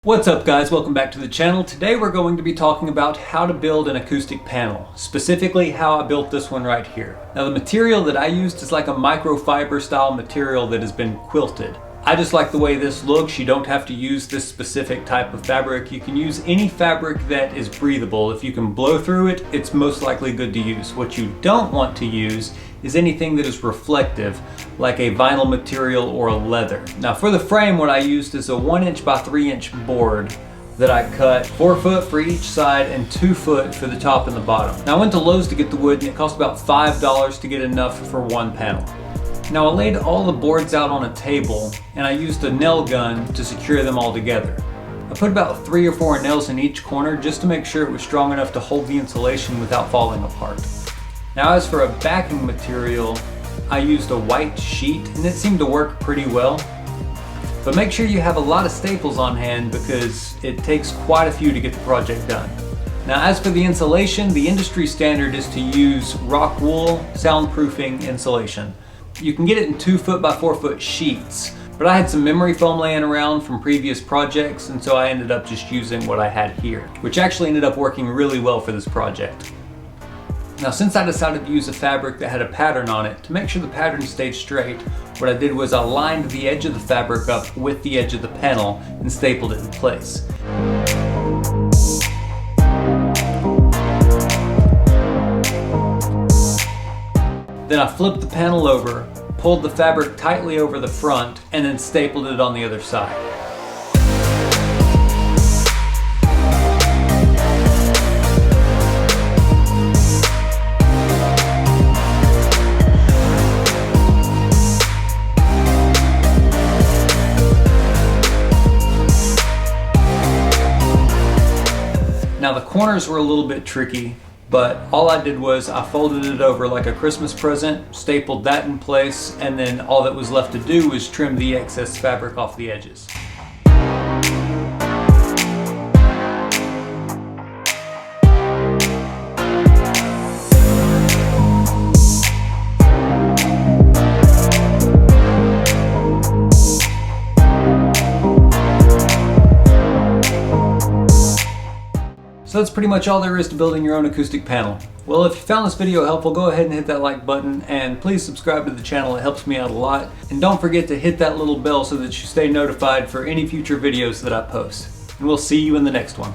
What's up guys, welcome back to the channel. Today we're going to be talking about how to build an acoustic panel, specifically how I built this one right here. Now the material that I used is like a microfiber style material that has been quilted. I just like the way this looks. You don't have to use this specific type of fabric. You can use any fabric that is breathable. If you can blow through it, it's most likely good to use. What you don't want to use is anything that is reflective, like a vinyl material or a leather. Now for the frame, what I used is a 1" by 3" board that I cut 4 foot for each side and 2 foot for the top and the bottom. Now I went to Lowe's to get the wood and it cost about $5 to get enough for one panel. Now I laid all the boards out on a table and I used a nail gun to secure them all together. I put about 3 or 4 nails in each corner just to make sure it was strong enough to hold the insulation without falling apart. Now as for a backing material, I used a white sheet and it seemed to work pretty well. But make sure you have a lot of staples on hand because it takes quite a few to get the project done. Now as for the insulation, the industry standard is to use Rockwool Soundproofing insulation. You can get it in 2 foot by 4 foot sheets, but I had some memory foam laying around from previous projects, and so I ended up just using what I had here, which actually ended up working really well for this project. Now since I decided to use a fabric that had a pattern on it, to make sure the pattern stayed straight, what I did was I lined the edge of the fabric up with the edge of the panel and stapled it in place. Then I flipped the panel over, pulled the fabric tightly over the front, and then stapled it on the other side. Now the corners were a little bit tricky, but all I did was I folded it over like a Christmas present, stapled that in place, and then all that was left to do was trim the excess fabric off the edges. So that's pretty much all there is to building your own acoustic panel. Well, if you found this video helpful, go ahead and hit that like button and please subscribe to the channel. It helps me out a lot. And don't forget to hit that little bell so that you stay notified for any future videos that I post. And we'll see you in the next one.